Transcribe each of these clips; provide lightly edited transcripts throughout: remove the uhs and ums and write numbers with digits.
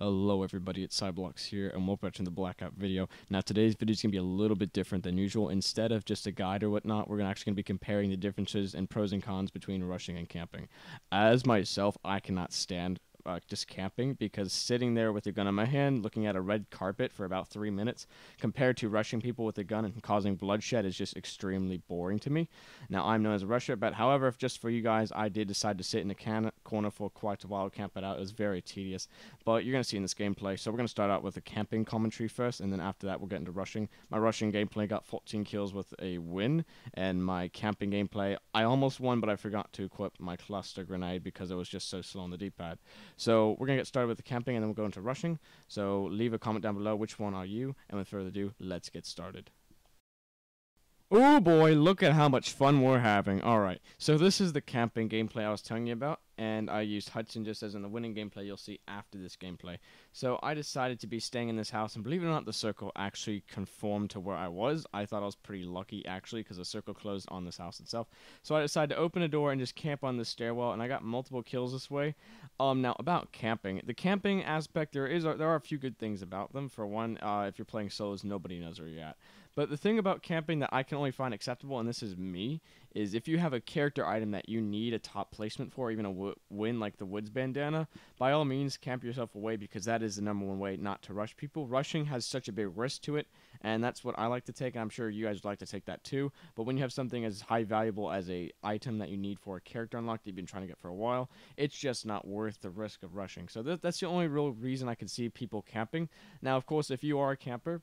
Hello everybody, it's Cyblocks here, and welcome back to the Blackout video. Now today's video is going to be a little bit different than usual. Instead of just a guide or whatnot, we're actually going to be comparing the differences and pros and cons between rushing and camping. As myself, I cannot stand just camping, because sitting there with a gun in my hand looking at a red carpet for about 3 minutes compared to rushing people with a gun and causing bloodshed is just extremely boring to me. Now I'm known as a rusher, but however, if just for you guys, I did decide to sit in the corner for quite a while, camp it out. It was very tedious, but you're going to see in this gameplay. So we're going to start out with the camping commentary first, and then after that we'll get into rushing. My rushing gameplay got 14 kills with a win, and my camping gameplay, I almost won, but I forgot to equip my cluster grenade because it was just so slow on the D-pad. So we're going to get started with the camping, and then we'll go into rushing. So leave a comment down below, which one are you? And with further ado, let's get started. Oh boy, look at how much fun we're having. Alright, so this is the camping gameplay I was telling you about, and I used Hudson just as in the winning gameplay you'll see after this gameplay. So I decided to be staying in this house, and believe it or not, the circle actually conformed to where I was. I thought I was pretty lucky actually, because the circle closed on this house itself. So I decided to open a door and just camp on this stairwell, and I got multiple kills this way. Now about camping. The camping aspect, there are a few good things about them. For one, if you're playing solos, nobody knows where you're at. But the thing about camping that I can only find acceptable, and this is me, is if you have a character item that you need a top placement for, even a win like the Woods bandana, by all means camp yourself away, because that is the #1 way not to rush people. Rushing has such a big risk to it, and that's what I like to take, and I'm sure you guys would like to take that too. But when you have something as high valuable as a item that you need for a character unlock that you've been trying to get for a while, it's just not worth the risk of rushing. So that's the only real reason I can see people camping. Now, of course, if you are a camper,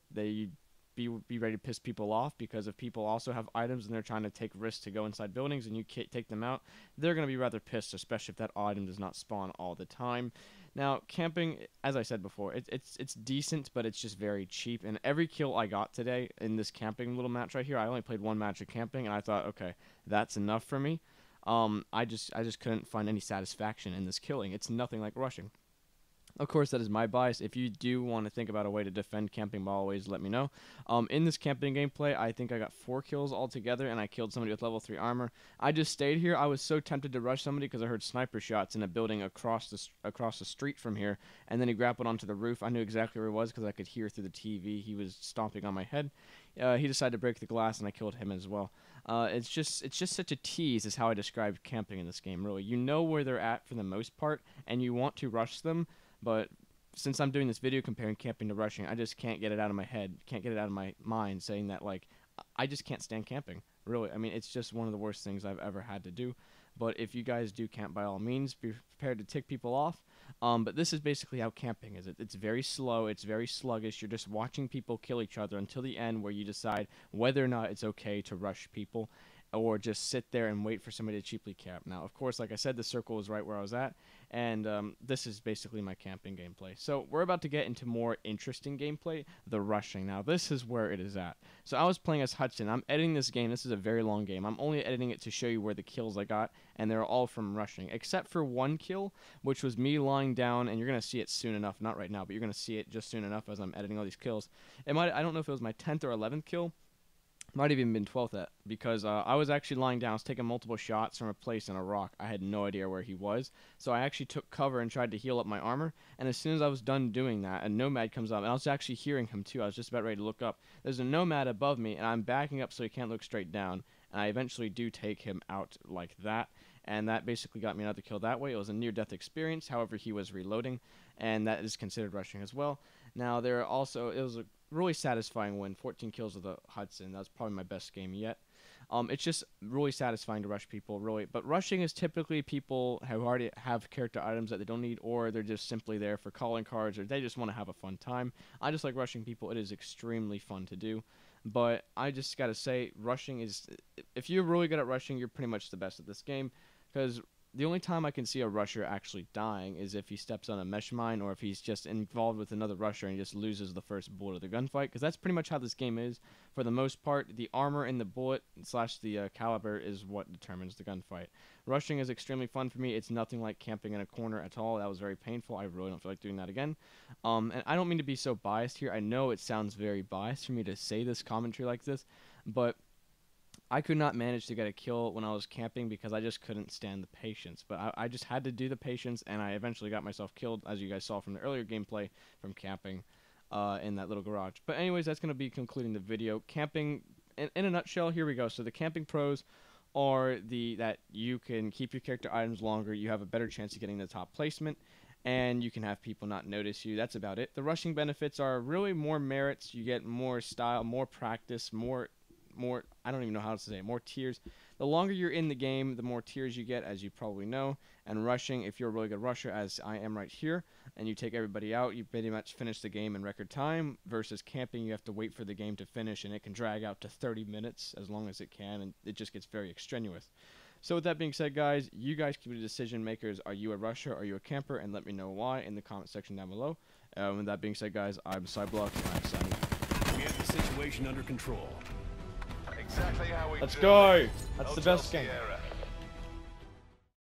be ready to piss people off, because if people also have items and they're trying to take risks to go inside buildings and you can't take them out, they're going to be rather pissed, especially if that item does not spawn all the time. Now, camping, as I said before, it's decent, but it's just very cheap. And every kill I got today in this camping little match right here, I only played one match of camping, and I thought, okay, that's enough for me. I just couldn't find any satisfaction in this killing. It's nothing like rushing. Of course, that is my bias. If you do want to think about a way to defend camping, by always let me know. In this camping gameplay, I think I got 4 kills altogether, and I killed somebody with level 3 armor. I just stayed here. I was so tempted to rush somebody because I heard sniper shots in a building across the street from here, and then he grappled onto the roof. I knew exactly where he was because I could hear through the TV. He was stomping on my head. He decided to break the glass, and I killed him as well. It's just such a tease is how I described camping in this game, really. You know where they're at for the most part, and you want to rush them. But since I'm doing this video comparing camping to rushing, I just can't get it out of my head, can't get it out of my mind, saying that, like, I just can't stand camping, really. I mean, it's just one of the worst things I've ever had to do. But if you guys do camp, by all means, be prepared to tick people off. But this is basically how camping is. It's very slow, it's very sluggish. You're just watching people kill each other until the end, where you decide whether or not it's okay to rush people, or just sit there and wait for somebody to cheaply camp. Now, of course, like I said, the circle is right where I was at, and this is basically my camping gameplay. So we're about to get into more interesting gameplay, the rushing. Now, this is where it is at. So I was playing as Hudson. I'm editing this game. This is a very long game. I'm only editing it to show you where the kills I got, and they're all from rushing, except for one kill, which was me lying down, and you're going to see it soon enough. Not right now, but you're going to see it just soon enough as I'm editing all these kills. I don't know if it was my 10th or 11th kill. Might have even been 12th at, because I was actually lying down. I was taking multiple shots from a place in a rock. I had no idea where he was, so I actually took cover and tried to heal up my armor, and as soon as I was done doing that, a nomad comes up, and I was actually hearing him too. I was just about ready to look up. There's a nomad above me, and I'm backing up so he can't look straight down, and I eventually do take him out like that, and that basically got me another kill that way. It was a near-death experience. However, he was reloading, and that is considered rushing as well. Now, it was a really satisfying win, 14 kills with the Hudson. That was probably my best game yet. It's just really satisfying to rush people, really. But rushing is typically people who already have character items that they don't need, or they're just simply there for calling cards, or they just want to have a fun time. I just like rushing people. It is extremely fun to do. But I just got to say, rushing is, if you're really good at rushing, you're pretty much the best at this game, because the only time I can see a rusher actually dying is if he steps on a mesh mine, or if he's just involved with another rusher and he just loses the first bullet of the gunfight, because that's pretty much how this game is. For the most part, the armor and the bullet / the caliber is what determines the gunfight. Rushing is extremely fun for me. It's nothing like camping in a corner at all. That was very painful. I really don't feel like doing that again. And I don't mean to be so biased here. I know it sounds very biased for me to say this commentary like this, but I could not manage to get a kill when I was camping because I just couldn't stand the patience. But I just had to do the patience, and I eventually got myself killed, as you guys saw from the earlier gameplay from camping in that little garage. But anyways, that's going to be concluding the video. Camping, in a nutshell, here we go. So the camping pros are that you can keep your character items longer, you have a better chance of getting the top placement, and you can have people not notice you. That's about it. The rushing benefits are really more merits. You get more style, more practice, more I don't even know how to say it, more tiers. The longer you're in the game, the more tiers you get, as you probably know. And rushing, if you're a really good rusher, as I am right here, and you take everybody out, you pretty much finish the game in record time. Versus camping, you have to wait for the game to finish, and it can drag out to 30 minutes as long as it can, and it just gets very extraneous. So with that being said, guys, you guys can be the decision makers. Are you a rusher? Are you a camper? And let me know why in the comment section down below. With that being said, guys, I'm Cyblock, and I'm signing off. We have the situation under control. Exactly how we Let's do go! it. That's the Hotel best game. Sierra.